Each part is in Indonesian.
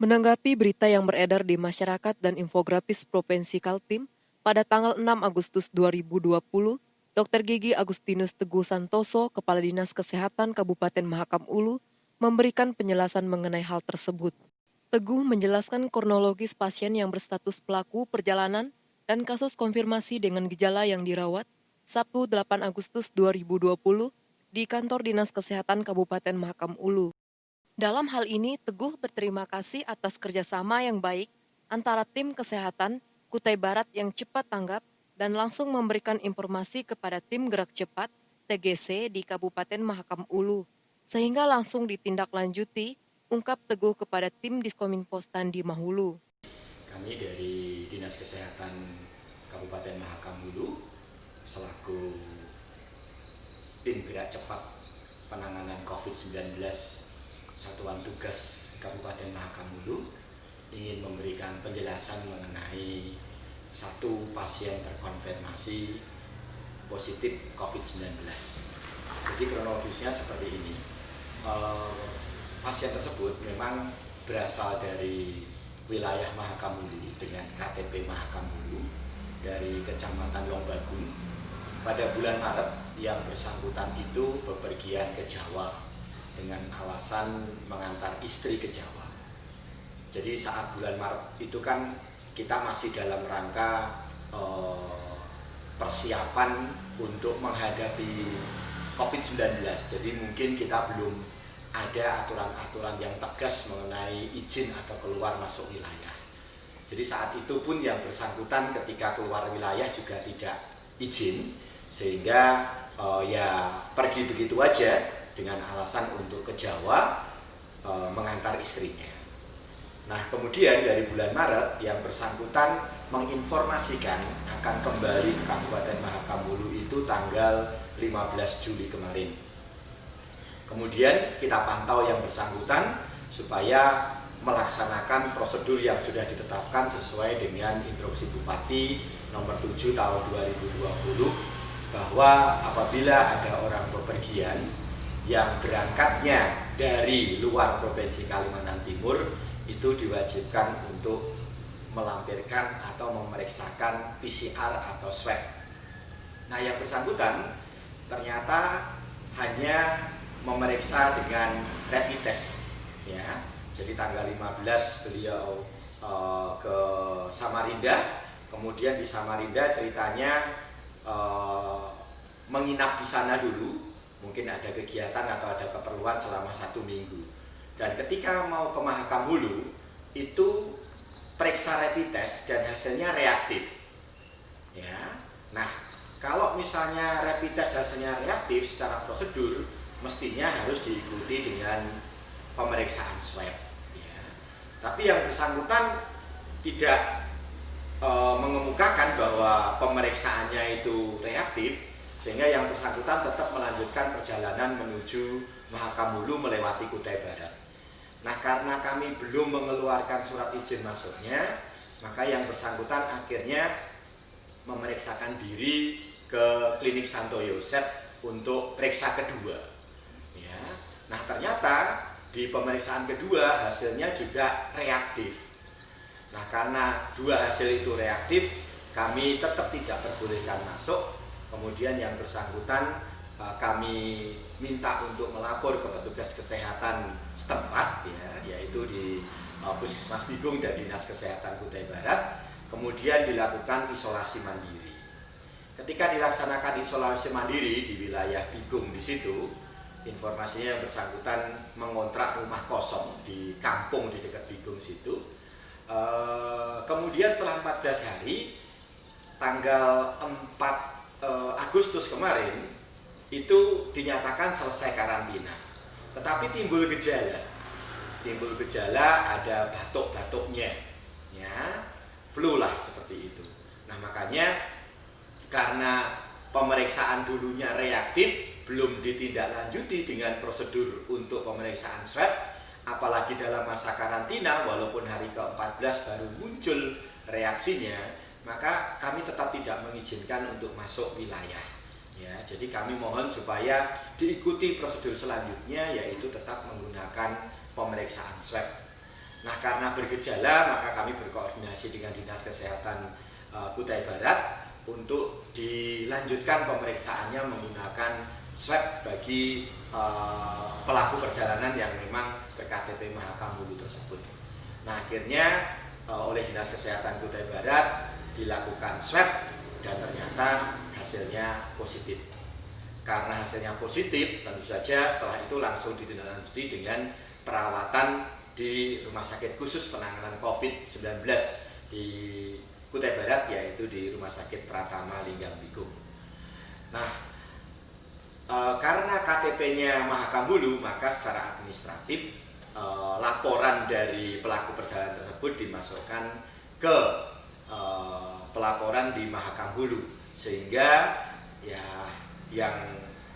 Menanggapi berita yang beredar di masyarakat dan infografis Provinsi Kaltim, pada tanggal 6 Agustus 2020, Dr. Gigi Agustinus Teguh Santoso, Kepala Dinas Kesehatan Kabupaten Mahakam Ulu, memberikan penjelasan mengenai hal tersebut. Teguh menjelaskan kronologis pasien yang berstatus pelaku perjalanan dan kasus konfirmasi dengan gejala yang dirawat Sabtu 8 Agustus 2020 di Kantor Dinas Kesehatan Kabupaten Mahakam Ulu. Dalam hal ini, Teguh berterima kasih atas kerjasama yang baik antara tim kesehatan Kutai Barat yang cepat tanggap dan langsung memberikan informasi kepada tim gerak cepat TGC di Kabupaten Mahakam Ulu, sehingga langsung ditindaklanjuti, ungkap Teguh kepada tim Diskominfo Standi Mahulu. Kami dari Dinas Kesehatan Kabupaten Mahakam Ulu selaku tim gerak cepat penanganan COVID-19 Satuan Tugas Kabupaten Mahakam Ulu ingin memberikan penjelasan mengenai satu pasien terkonfirmasi positif COVID-19. Jadi kronologisnya seperti ini. Pasien tersebut memang berasal dari wilayah Mahakam Ulu dengan KTP Mahakam Ulu dari Kecamatan Longbagun. Pada bulan Maret yang bersangkutan itu bepergian ke Jawa dengan alasan mengantar istri ke Jawa. Jadi saat bulan Maret itu kan kita masih dalam rangka persiapan untuk menghadapi COVID-19. Jadi mungkin kita belum ada aturan-aturan yang tegas mengenai izin atau keluar masuk wilayah. Jadi saat itu pun yang bersangkutan ketika keluar wilayah juga tidak izin, sehingga ya pergi begitu aja dengan alasan untuk ke Jawa mengantar istrinya. Nah, kemudian dari bulan Maret yang bersangkutan menginformasikan akan kembali ke Kabupaten Mahakam Ulu itu tanggal 15 Juli kemarin. Kemudian kita pantau yang bersangkutan supaya melaksanakan prosedur yang sudah ditetapkan sesuai dengan instruksi Bupati nomor 7 tahun 2020 bahwa apabila ada orang bepergian yang berangkatnya dari luar Provinsi Kalimantan Timur itu diwajibkan untuk melampirkan atau memeriksakan PCR atau swab. Nah, yang bersangkutan ternyata hanya memeriksa dengan rapid test, ya. Jadi tanggal 15 beliau ke Samarinda, kemudian di Samarinda ceritanya menginap di sana dulu. Mungkin ada kegiatan atau ada keperluan selama 1 minggu. Dan ketika mau ke Mahakam Ulu, itu periksa rapid test dan hasilnya reaktif. Ya. Nah, kalau misalnya rapid test hasilnya reaktif secara prosedur, mestinya harus diikuti dengan pemeriksaan swab. Ya. Tapi yang bersangkutan tidak mengemukakan bahwa pemeriksaannya itu reaktif, sehingga yang bersangkutan tetap melanjutkan perjalanan menuju Mahakam Ulu melewati Kutai Barat. Nah, karena kami belum mengeluarkan surat izin masuknya, maka yang bersangkutan akhirnya memeriksakan diri ke Klinik Santo Yosef untuk periksa kedua. Ya. Nah, ternyata di pemeriksaan kedua hasilnya juga reaktif. Nah, karena dua hasil itu reaktif, kami tetap tidak perbolehkan masuk. Kemudian yang bersangkutan kami minta untuk melapor ke petugas kesehatan setempat, ya, yaitu di Puskesmas Bigung dan Dinas Kesehatan Kutai Barat. Kemudian dilakukan isolasi mandiri. Ketika dilaksanakan isolasi mandiri di wilayah Bigung di situ, informasinya yang bersangkutan mengontrak rumah kosong di kampung di dekat Bigung situ. Kemudian setelah 14 hari, tanggal 4 Agustus kemarin itu dinyatakan selesai karantina, tetapi timbul gejala ada batuk-batuknya, ya, flu lah seperti itu. Nah, makanya karena pemeriksaan dulunya reaktif, belum ditindaklanjuti dengan prosedur untuk pemeriksaan swab, apalagi dalam masa karantina walaupun hari ke-14 baru muncul reaksinya, maka kami tetap tidak mengizinkan untuk masuk wilayah. Ya, jadi kami mohon supaya diikuti prosedur selanjutnya, yaitu tetap menggunakan pemeriksaan swab. Nah, karena bergejala maka kami berkoordinasi dengan Dinas Kesehatan Kutai Barat untuk dilanjutkan pemeriksaannya menggunakan swab bagi pelaku perjalanan yang memang berKTP Mahakamulu tersebut. Nah, akhirnya oleh Dinas Kesehatan Kutai Barat dilakukan swab dan ternyata hasilnya positif. Karena hasilnya positif, tentu saja setelah itu langsung ditindaklanjuti dengan perawatan di Rumah Sakit Khusus Penanganan COVID-19 di Kutai Barat, yaitu di Rumah Sakit Pratama Linggang Bigung. Nah, karena KTP-nya Mahakamulu, maka secara administratif laporan dari pelaku perjalanan tersebut dimasukkan ke pelaporan di Mahakamulu, sehingga ya yang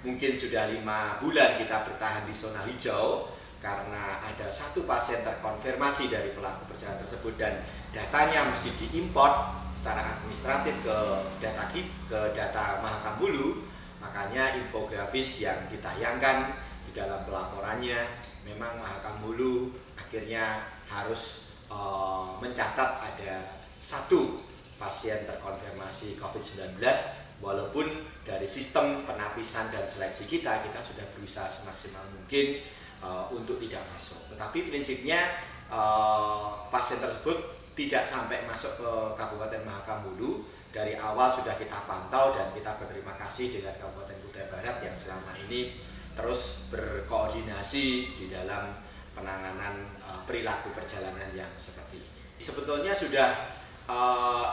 mungkin sudah 5 bulan kita bertahan di zona hijau karena ada 1 pasien terkonfirmasi dari pelaku perjalanan tersebut dan datanya mesti diimport secara administratif ke data Mahakamulu. Makanya infografis yang ditayangkan di dalam pelaporannya memang Mahakamulu akhirnya harus mencatat ada 1 pasien terkonfirmasi COVID-19, walaupun dari sistem penapisan dan seleksi kita sudah berusaha semaksimal mungkin untuk tidak masuk. Tetapi prinsipnya pasien tersebut tidak sampai masuk ke Kabupaten Mahakamulu. Dari awal sudah kita pantau dan kita berterima kasih dengan Kabupaten Kutai Barat yang selama ini terus berkoordinasi di dalam penanganan perilaku perjalanan yang seperti ini. Sebetulnya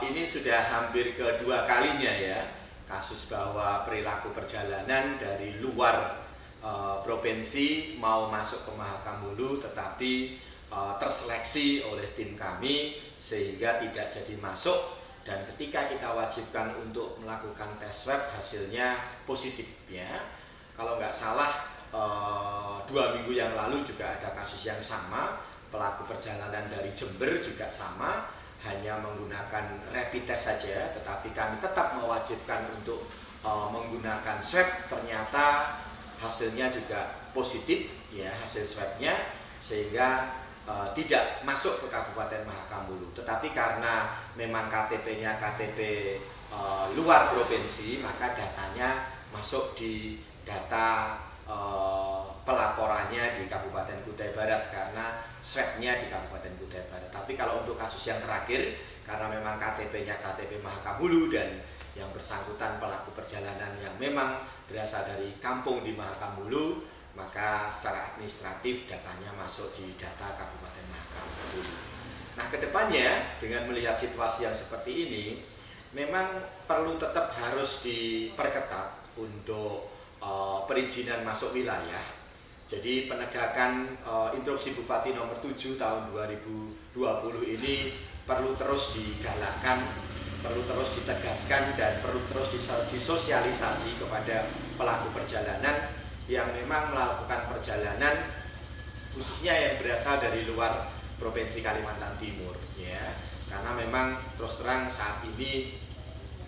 ini sudah hampir kedua kalinya ya kasus bahwa perilaku perjalanan dari luar provinsi mau masuk ke Mahakamulu tetapi terseleksi oleh tim kami sehingga tidak jadi masuk, dan ketika kita wajibkan untuk melakukan tes swab hasilnya positif ya. Kalau nggak salah 2 minggu yang lalu juga ada kasus yang sama, pelaku perjalanan dari Jember juga sama, hanya menggunakan rapid test saja, tetapi kami tetap mewajibkan untuk menggunakan swab, ternyata hasilnya juga positif ya hasil swabnya, sehingga tidak masuk ke Kabupaten Mahakamulu. Tetapi karena memang KTP-nya KTP luar provinsi, maka datanya masuk di data pelaporannya di Kabupaten Kutai Barat karena swabnya di Kabupaten Kutai Barat. Tapi kalau untuk kasus yang terakhir, karena memang KTP-nya KTP Mahakamulu dan yang bersangkutan pelaku perjalanan yang memang berasal dari kampung di Mahakamulu, maka secara administratif datanya masuk di data Kabupaten Mahakamulu. Nah, kedepannya dengan melihat situasi yang seperti ini, memang perlu tetap harus diperketat untuk perizinan masuk wilayah. Jadi penegakan Instruksi Bupati nomor 7 tahun 2020 ini perlu terus digalakkan, perlu terus ditegaskan, dan perlu terus disosialisasi kepada pelaku perjalanan yang memang melakukan perjalanan khususnya yang berasal dari luar Provinsi Kalimantan Timur ya. Karena memang terus terang saat ini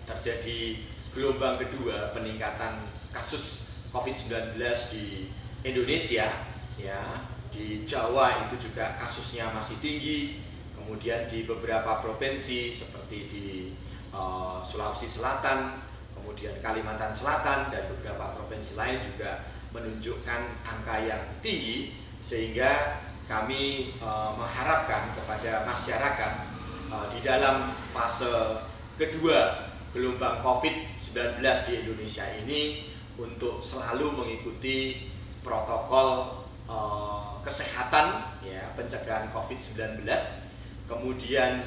terjadi gelombang kedua peningkatan kasus COVID-19 di Indonesia ya. Di Jawa itu juga kasusnya masih tinggi, kemudian di beberapa provinsi seperti di Sulawesi Selatan, kemudian Kalimantan Selatan dan beberapa provinsi lain juga menunjukkan angka yang tinggi, sehingga kami mengharapkan kepada masyarakat di dalam fase kedua gelombang COVID-19 di Indonesia ini untuk selalu mengikuti protokol kesehatan ya, pencegahan COVID-19, kemudian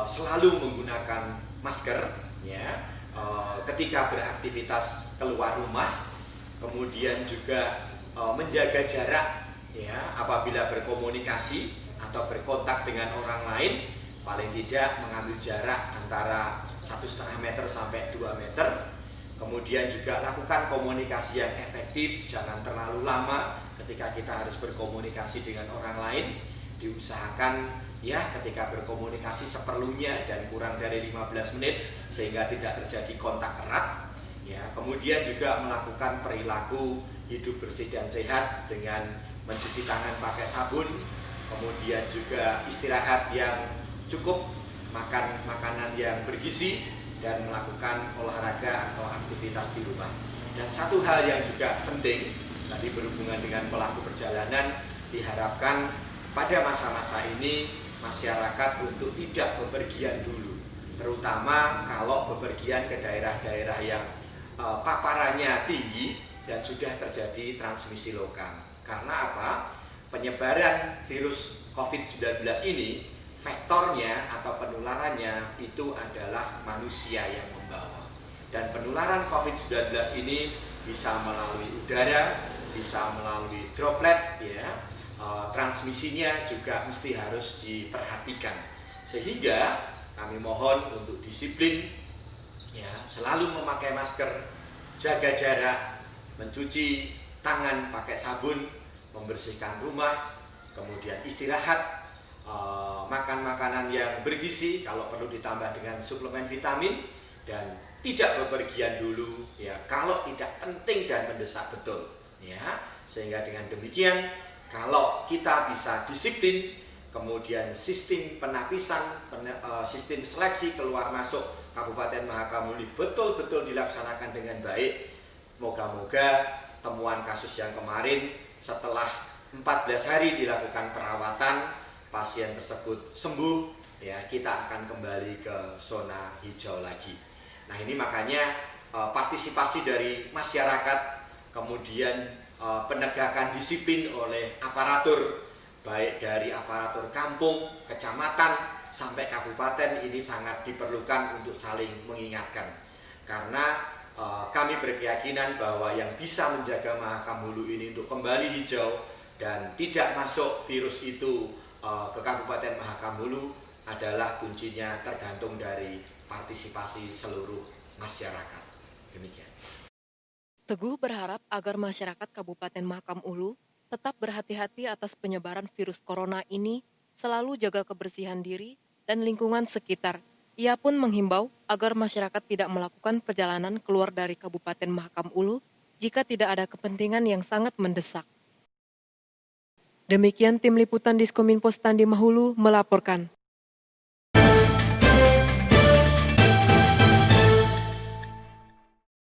selalu menggunakan masker ya ketika beraktivitas keluar rumah, kemudian juga menjaga jarak ya apabila berkomunikasi atau berkontak dengan orang lain, paling tidak mengambil jarak antara 1,5 meter sampai 2 meter. Kemudian juga lakukan komunikasi yang efektif, jangan terlalu lama ketika kita harus berkomunikasi dengan orang lain. Diusahakan ya ketika berkomunikasi seperlunya dan kurang dari 15 menit sehingga tidak terjadi kontak erat. Ya, kemudian juga melakukan perilaku hidup bersih dan sehat dengan mencuci tangan pakai sabun, kemudian juga istirahat yang cukup, makan makanan yang bergizi, dan melakukan olahraga atau aktivitas di rumah. Dan satu hal yang juga penting, tadi berhubungan dengan pelaku perjalanan, diharapkan pada masa-masa ini masyarakat untuk tidak bepergian dulu, terutama kalau bepergian ke daerah-daerah yang paparannya tinggi dan sudah terjadi transmisi lokal. Karena apa? Penyebaran virus COVID-19 ini, vektornya atau penularannya itu adalah manusia yang membawa. Dan penularan COVID-19 ini bisa melalui udara, bisa melalui droplet, ya. Transmisinya juga mesti harus diperhatikan. Sehingga kami mohon untuk disiplin, ya, selalu memakai masker, jaga jarak, mencuci tangan pakai sabun, membersihkan rumah, kemudian istirahat, makan makanan yang bergizi, kalau perlu ditambah dengan suplemen vitamin, dan tidak bepergian dulu, ya, kalau tidak penting dan mendesak betul, ya. Sehingga dengan demikian, kalau kita bisa disiplin, kemudian sistem penapisan, sistem seleksi keluar masuk Kabupaten Mahakamuli betul-betul dilaksanakan dengan baik, moga-moga temuan kasus yang kemarin setelah 14 hari dilakukan perawatan, pasien tersebut sembuh, ya, kita akan kembali ke zona hijau lagi. Nah, ini makanya partisipasi dari masyarakat, kemudian penegakan disiplin oleh aparatur, baik dari aparatur kampung, kecamatan, sampai kabupaten, ini sangat diperlukan untuk saling mengingatkan. Karena kami berkeyakinan bahwa yang bisa menjaga Mahakam Hulu ini untuk kembali hijau dan tidak masuk virus itu ke Kabupaten Mahakam Hulu adalah kuncinya tergantung dari partisipasi seluruh masyarakat. Demikian. Teguh berharap agar masyarakat Kabupaten Mahakam Ulu tetap berhati-hati atas penyebaran virus corona ini, selalu jaga kebersihan diri dan lingkungan sekitar. Ia pun menghimbau agar masyarakat tidak melakukan perjalanan keluar dari Kabupaten Mahakam Ulu jika tidak ada kepentingan yang sangat mendesak. Demikian tim liputan Diskominfo Standi Mahulu melaporkan.